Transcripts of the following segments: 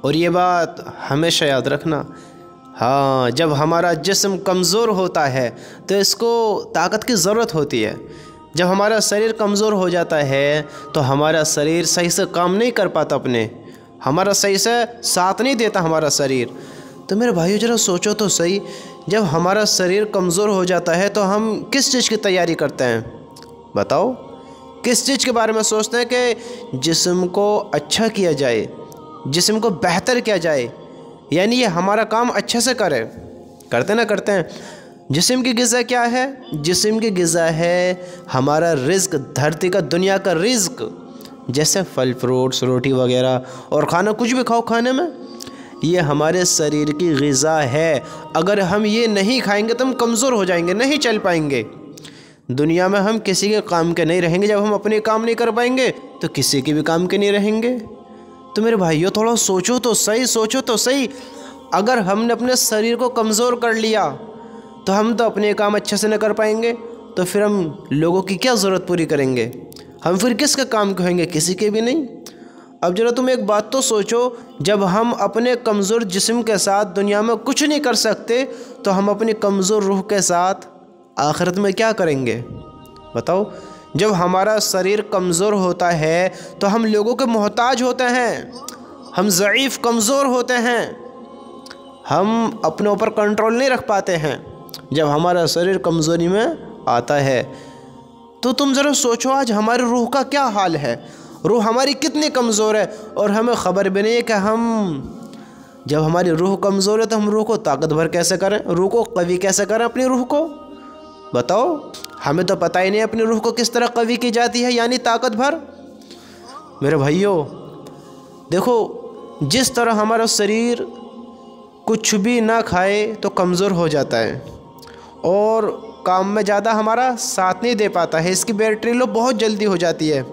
और ये बात हमेशा याद रखना, हाँ, जब हमारा जिस्म कमज़ोर होता है तो इसको ताकत की ज़रूरत होती है। जब हमारा शरीर कमज़ोर हो जाता है तो हमारा शरीर सही से काम नहीं कर पाता, हमारा सही से साथ नहीं देता हमारा शरीर। तो मेरे भाइयों ज़रा सोचो तो सही, जब हमारा शरीर कमज़ोर हो जाता है तो हम किस चीज़ की तैयारी करते हैं? बताओ, किस चीज़ के बारे में सोचते हैं कि जिस्म को अच्छा किया जाए, जिस्म को बेहतर किया जाए, यानी ये हमारा काम अच्छे से करे। करते हैं। जिस्म की ग़िज़ा क्या है? जिस्म की ग़िज़ा है हमारा रिज़्क, धरती का, दुनिया का रिज़्क। जैसे फल फ्रूट्स, रोटी वगैरह और खाना, कुछ भी खाओ खाने में, ये हमारे शरीर की ग़िज़ा है। अगर हम ये नहीं खाएंगे तो हम कमज़ोर हो जाएंगे, नहीं चल पाएंगे। दुनिया में हम किसी के काम के नहीं रहेंगे। जब हम अपने काम नहीं कर पाएंगे तो किसी के भी काम के नहीं रहेंगे। तो मेरे भाइयों थोड़ा सोचो तो सही। अगर हमने अपने शरीर को कमज़ोर कर लिया तो हम तो अपने काम अच्छे से न कर पाएंगे, तो फिर हम लोगों की क्या ज़रूरत पूरी करेंगे? हम फिर किसका काम कहेंगे? किसी के भी नहीं। अब जरा तुम एक बात तो सोचो, जब हम अपने कमज़ोर जिस्म के साथ दुनिया में कुछ नहीं कर सकते तो हम अपनी कमज़ोर रूह के साथ आखिरत में क्या करेंगे? बताओ। जब हमारा शरीर कमज़ोर होता है तो हम लोगों के मोहताज होते हैं, हम ज़ईफ़ कमज़ोर होते हैं, हम अपने ऊपर कंट्रोल नहीं रख पाते हैं जब हमारा शरीर कमज़ोरी में आता है। तो तुम ज़रा सोचो, आज हमारी रूह का क्या हाल है? रूह हमारी कितनी कमज़ोर है और हमें ख़बर भी नहीं है कि हम, जब हमारी रूह कमज़ोर है तो हम रूह को ताकतवर कैसे करें, रूह को कवी कैसे करें अपनी रूह को? बताओ। हमें तो पता ही नहीं अपनी रूह को किस तरह कवी की जाती है, यानी ताकतवर। मेरे भाइयों देखो, जिस तरह हमारा शरीर कुछ भी ना खाए तो कमज़ोर हो जाता है और काम में ज़्यादा हमारा साथ नहीं दे पाता है, इसकी बैटरी लो बहुत जल्दी हो जाती है।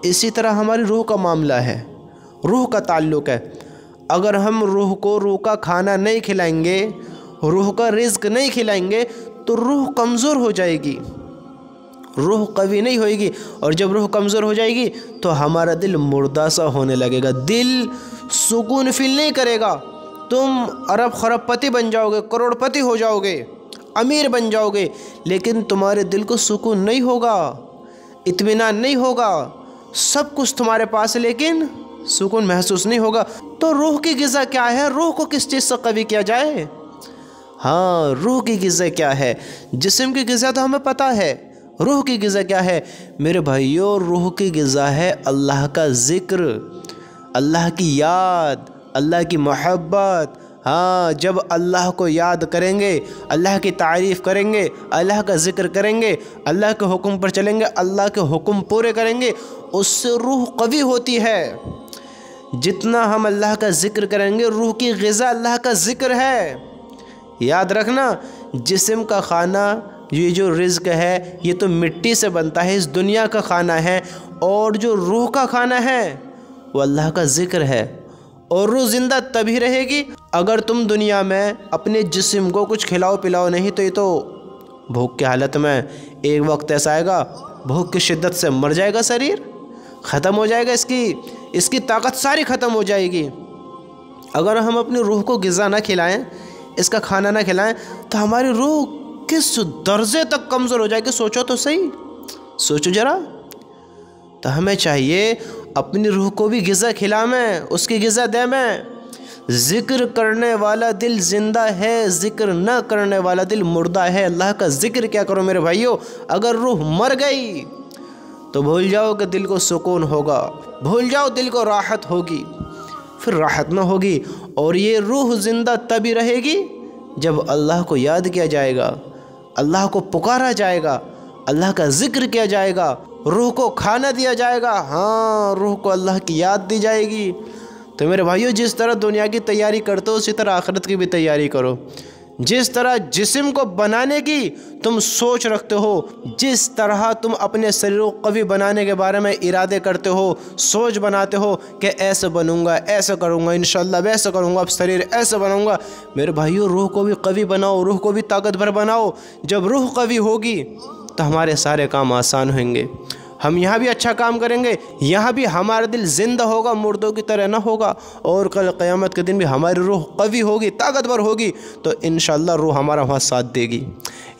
इसी तरह हमारी रूह का मामला है, रूह का ताल्लुक़ है। अगर हम रूह को रूह का खाना नहीं खिलाएंगे, रूह का रिज़्क नहीं खिलाएंगे तो रूह कमज़ोर हो जाएगी, रूह कवी नहीं होएगी। और जब रूह कमज़ोर हो जाएगी तो हमारा दिल मुर्दा सा होने लगेगा, दिल सुकून फील नहीं करेगा। तुम अरब खरबपति बन जाओगे, करोड़पति हो जाओगे, अमीर बन जाओगे, लेकिन तुम्हारे दिल को सुकून नहीं होगा, इत्मीनान नहीं होगा। सब कुछ तुम्हारे पास है लेकिन सुकून महसूस नहीं होगा। तो रूह की ग़िज़ा क्या है? रूह को किस चीज़ से कवी किया जाए? हाँ, रूह की ग़िज़ा क्या है? जिस्म की ग़िज़ा तो हमें पता है, रूह की ग़िज़ा क्या है? मेरे भाइयों, रूह की ग़िज़ा है अल्लाह का ज़िक्र, अल्लाह की याद, अल्लाह की मोहब्बत। हाँ, जब अल्लाह को याद करेंगे, अल्लाह की तारीफ़ करेंगे, अल्लाह का ज़िक्र करेंगे, अल्लाह के हुक्म पर चलेंगे, अल्लाह के हुक्म पूरे करेंगे, उससे रूह कवी होती है। जितना हम अल्लाह का ज़िक्र करेंगे, रूह की ग़िज़ा अल्लाह का ज़िक्र है। याद रखना, जिस्म का खाना, ये जो रिज़्क है, ये तो मिट्टी से बनता है, इस दुनिया का खाना है। और जो रूह का खाना है वो अल्लाह का ज़िक्र है। और रूह ज़िंदा तभी रहेगी अगर तुम दुनिया में अपने जिस्म को कुछ खिलाओ पिलाओ नहीं, तो ये तो भूख की हालत में एक वक्त ऐसा आएगा, भूख की शिद्दत से मर जाएगा, शरीर ख़त्म हो जाएगा, इसकी ताकत सारी ख़त्म हो जाएगी। अगर हम अपनी रूह को ग़िज़ा ना खिलाएं, इसका खाना ना खिलाएं, तो हमारी रूह किस दर्जे तक कमज़ोर हो जाएगी। सोचो तो सही, सोचो ज़रा। तो हमें चाहिए अपनी रूह को भी ग़िज़ा खिलाएं, उसकी ग़िज़ा दें। ज़िक्र करने वाला दिल ज़िंदा है, ज़िक्र न करने वाला दिल मुर्दा है। अल्लाह का ज़िक्र क्या करो मेरे भाइयों। अगर रूह मर गई तो भूल जाओ कि दिल को सुकून होगा, भूल जाओ दिल को राहत होगी, फिर राहत ना होगी। और ये रूह ज़िंदा तभी रहेगी जब अल्लाह को याद किया जाएगा, अल्लाह को पुकारा जाएगा, अल्लाह का ज़िक्र किया जाएगा, रूह को खाना दिया जाएगा। हाँ, रूह को अल्लाह की याद दी जाएगी। तो मेरे भाइयों, जिस तरह दुनिया की तैयारी करते हो उसी तरह आखिरत की भी तैयारी करो। जिस तरह जिस्म को बनाने की तुम सोच रखते हो, जिस तरह तुम अपने शरीर को कवी बनाने के बारे में इरादे करते हो, सोच बनाते हो कि ऐसे बनूंगा, ऐसे करूंगा, इंशाल्लाह वैसे करूंगा, अब शरीर ऐसे बनाऊंगा। मेरे भाइयों, रूह को भी कवी बनाओ, रूह को भी ताकतवर बनाओ। जब रूह कवी होगी तो हमारे सारे काम आसान होंगे। हम यहाँ भी अच्छा काम करेंगे, यहाँ भी हमारा दिल जिंदा होगा, मुर्दों की तरह ना होगा। और कल क़यामत के दिन भी हमारी रूह कवी होगी, ताकतवर होगी, तो इंशाअल्लाह रूह हमारा वहाँ साथ देगी।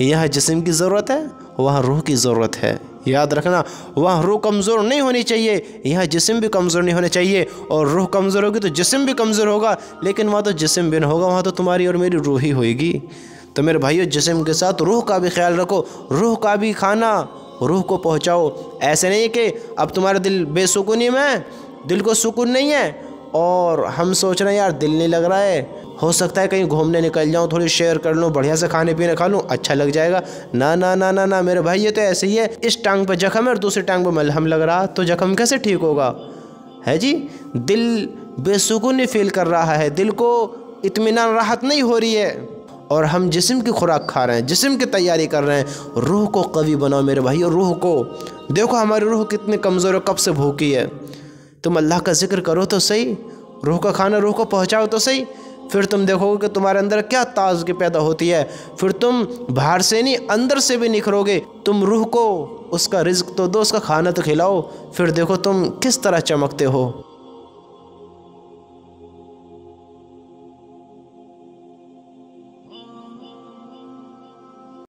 यहाँ जिस्म की ज़रूरत है, वहाँ रूह की ज़रूरत है। याद रखना, वहाँ रूह कमज़ोर नहीं होनी चाहिए, यहाँ जिस्म भी कमज़ोर नहीं होना चाहिए। और रूह कमज़ोर होगी तो जिस्म भी कमज़ोर होगा, लेकिन वहाँ तो जिस्म भी ना होगा, वहाँ तो तुम्हारी और मेरी रूह ही होगी। तो मेरे भाइयों, जिस्म के साथ रूह का भी ख्याल रखो, रूह का भी खाना रूह को पहुँचाओ। ऐसे नहीं कि अब तुम्हारा दिल बेसुकूनी में, दिल को सुकून नहीं है और हम सोच रहे हैं यार दिल नहीं लग रहा है, हो सकता है कहीं घूमने निकल जाऊं, थोड़ी शेयर कर लूं, बढ़िया से खाने पीने खा लूं, अच्छा लग जाएगा। ना ना ना ना ना मेरे भाई, ये तो ऐसे ही है, इस टांग पे जख्म है और दूसरी टांग पे मलहम लग रहा, तो जख्म कैसे ठीक होगा? है जी, दिल बेसुकूनी फील कर रहा है, दिल को इत्मीनान राहत नहीं हो रही है, और हम जिस्म की खुराक खा रहे हैं, जिस्म की तैयारी कर रहे हैं। रूह को कवी बनाओ मेरे भाई, और रूह को देखो हमारी रूह कितनी कमज़ोर है, कब से भूखी है। तुम अल्लाह का जिक्र करो तो सही, रूह का खाना रूह को पहुंचाओ तो सही, फिर तुम देखोगे कि तुम्हारे अंदर क्या ताज़गी पैदा होती है। फिर तुम बाहर से नहीं अंदर से भी निखरोगे। तुम रूह को उसका रिज़्क तो दो, उसका खाना तो खिलाओ, फिर देखो तुम किस तरह चमकते हो।